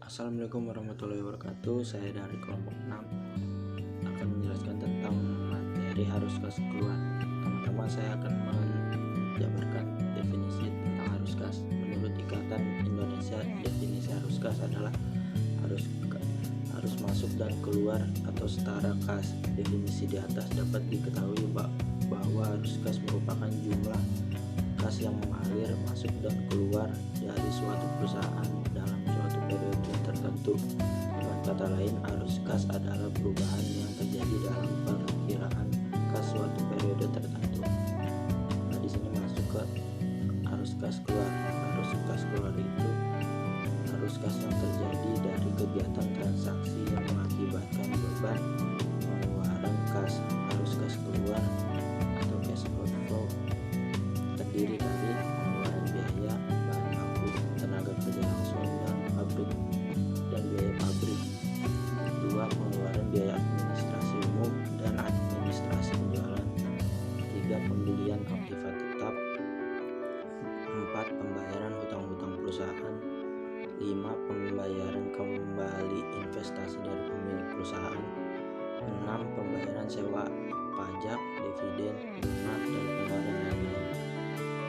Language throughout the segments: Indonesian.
Assalamualaikum warahmatullahi wabarakatuh. Saya dari kelompok 6 akan menjelaskan tentang materi arus kas keluar. Pertama saya akan menjabarkan definisi tentang arus kas. Menurut Ikatan Indonesia, definisi arus kas adalah arus masuk dan keluar atau setara kas. Definisi di atas dapat diketahui bahwa arus kas merupakan jumlah kas yang mengalir masuk dan keluar dari suatu perusahaan dalam suatu periode tertentu. Dengan kata lain, arus kas adalah perubahan yang terjadi dalam perkiraan kas suatu periode tertentu. Nah, di sini masuk ke arus kas keluar. Arus kas keluar itu arus kas yang terjadi dari kegiatan transaksi yang mengakibatkan beban pengeluaran kas. Arus kas keluar atau cash outflow terdiri dari pengeluaran biaya bahan baku, tenaga kerja langsung dan biaya pabrik. 2. Pengeluaran biaya administrasi umum dan administrasi penjualan. 3. Pembelian aktiva tetap. 4. Pembayaran hutang-hutang perusahaan. 5. Pembayaran kembali investasi dari pemilik perusahaan. 6. Pembayaran sewa, pajak, dividen, bunga, dan pengeluaran lainnya.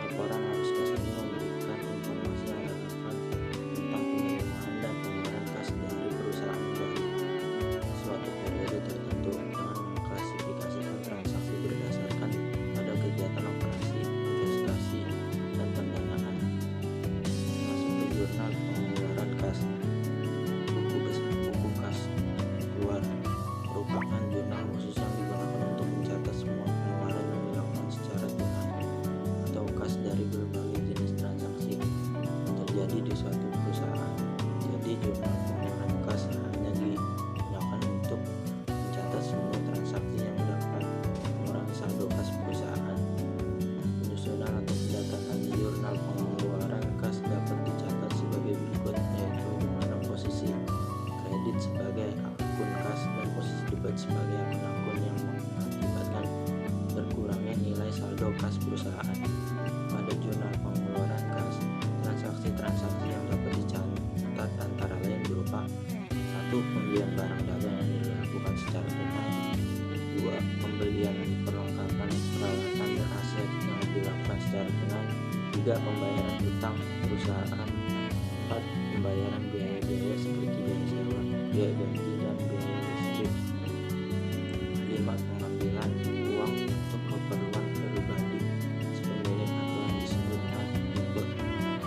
Laporan arus kas ini memberikan informasi yang relevan tentang penerimaan dan pengeluaran kas dari perusahaan dalam suatu periode tertentu dengan mengklasifikasikan transaksi berdasarkan pada kegiatan operasi, investasi, dan pendanaan. Masuk ke jurnal pengeluaran kas. Buku kas keluar merupakan jurnal khusus yang digunakan untuk mencatat semua pengeluaran yang dilakukan secara tunai atau kas dari berbagai jenis transaksi yang terjadi di suatu perusahaan. Jadi jurnal pengeluaran kas hanya digunakan untuk mencatat semua transaksi yang dapat mengurangi saldo kas perusahaan. Penyusunan atau pendataan jurnal pengeluaran kas dapat dicatat sebagai berikut, yaitu di mana posisi kredit sebagai akun kas dan posisi debit sebagai akun yang mengakibatkan berkurangnya nilai saldo kas perusahaan. Pada jurnal pengeluaran kas, transaksi-transaksi yang dapat dicatat antara lain berupa: 1. Pembelian barang dagang yang dilakukan secara tunai. 2. Pembelian perlengkapan peralatan dan aset yang dilakukan secara tunai. 3. Pembayaran hutang perusahaan. 4. Pembayaran biaya-biaya seperti biaya sewa, biaya ganti, dan biaya listrik. 5. Pengambilan uang untuk keperluan pribadi sepemilik atau yang disebut tipe.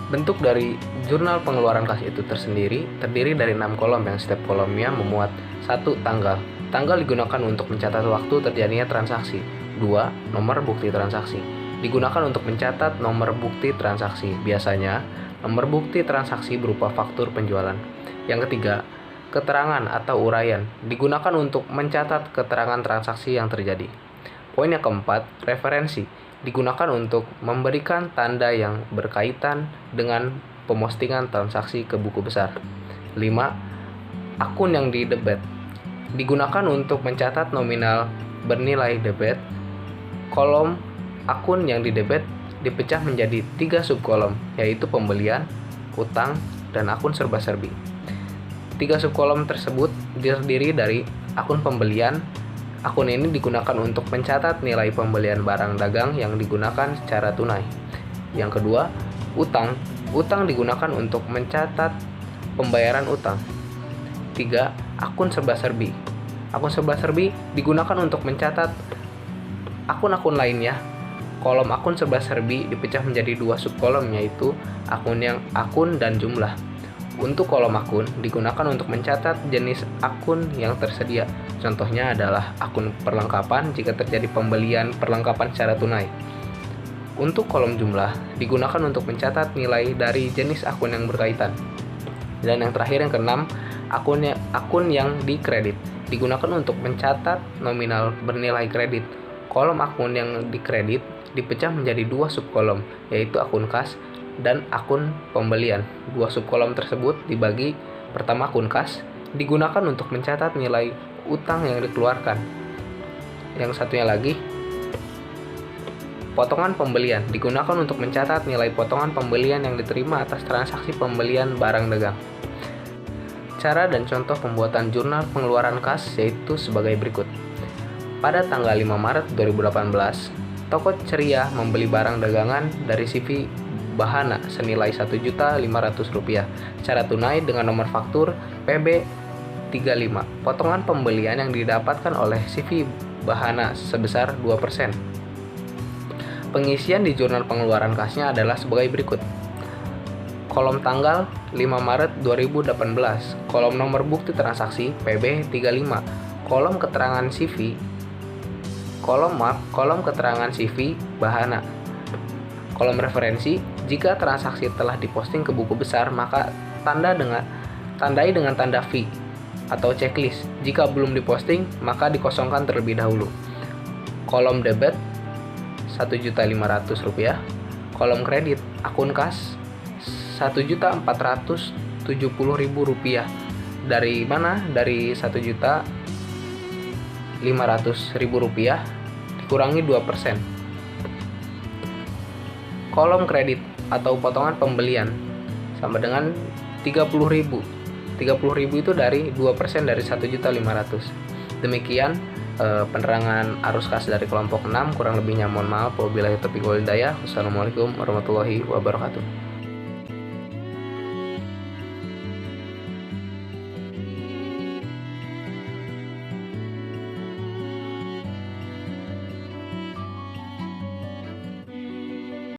Bentuk dari jurnal pengeluaran kas itu tersendiri terdiri dari 6 kolom yang setiap kolomnya memuat 1. Tanggal. Tanggal digunakan untuk mencatat waktu terjadinya transaksi. 2. Nomor bukti transaksi. Digunakan untuk mencatat nomor bukti transaksi. Biasanya, nomor bukti transaksi berupa faktur penjualan. Yang ketiga, keterangan atau uraian. Digunakan untuk mencatat keterangan transaksi yang terjadi. Poin yang keempat, referensi. Digunakan untuk memberikan tanda yang berkaitan dengan pemostingan transaksi ke buku besar. 5. Akun yang didebet. Digunakan untuk mencatat nominal bernilai debit. Kolom akun yang didebet dipecah menjadi 3 subkolom, yaitu pembelian, utang, dan akun serba-serbi. 3 subkolom tersebut terdiri dari akun pembelian. Akun ini digunakan untuk mencatat nilai pembelian barang dagang yang digunakan secara tunai. Yang kedua, utang. Utang digunakan untuk mencatat pembayaran utang. 3. Akun serba-serbi. Akun serba-serbi digunakan untuk mencatat akun-akun lainnya. Kolom akun serba-serbi dipecah menjadi 2 subkolom, yaitu akun dan jumlah. Untuk kolom akun digunakan untuk mencatat jenis akun yang tersedia. Contohnya adalah akun perlengkapan jika terjadi pembelian perlengkapan secara tunai. Untuk kolom jumlah digunakan untuk mencatat nilai dari jenis akun yang berkaitan. Dan yang terakhir, yang keenam, akun yang dikredit. Digunakan untuk mencatat nominal bernilai kredit. Kolom akun yang dikredit dipecah menjadi 2 subkolom, yaitu akun kas dan akun pembelian. 2 subkolom tersebut dibagi. Pertama, akun kas digunakan untuk mencatat nilai utang yang dikeluarkan. Yang satunya lagi Potongan pembelian digunakan untuk mencatat nilai potongan pembelian yang diterima atas transaksi pembelian barang dagang. Cara dan contoh pembuatan jurnal pengeluaran kas yaitu sebagai berikut. Pada tanggal 5 Maret 2018, toko Ceria membeli barang dagangan dari CV Bahana senilai Rp1.500.000 secara tunai dengan nomor faktur PB 35. Potongan pembelian yang didapatkan oleh CV Bahana sebesar 2%. Pengisian di jurnal pengeluaran kasnya adalah sebagai berikut. Kolom tanggal 5 Maret 2018, kolom nomor bukti transaksi PB 35, kolom keterangan CV, kolom keterangan CV Bahana. Kolom referensi, jika transaksi telah diposting ke buku besar, maka tandai dengan tanda V atau checklist. Jika belum diposting, maka dikosongkan terlebih dahulu. Kolom debit Rp1.500.000, kolom kredit akun kas Rp1.470.000. Dari mana? Dari Rp1.500.000 dikurangi 2%. Kolom kredit atau potongan pembelian sama dengan 30.000. 30.000 itu dari 2% dari 1.500.000. Demikian penerangan arus kas dari kelompok 6. Kurang lebihnya mohon maaf. Wabillahi taufiq wal hidayah. Wassalamualaikum warahmatullahi wabarakatuh.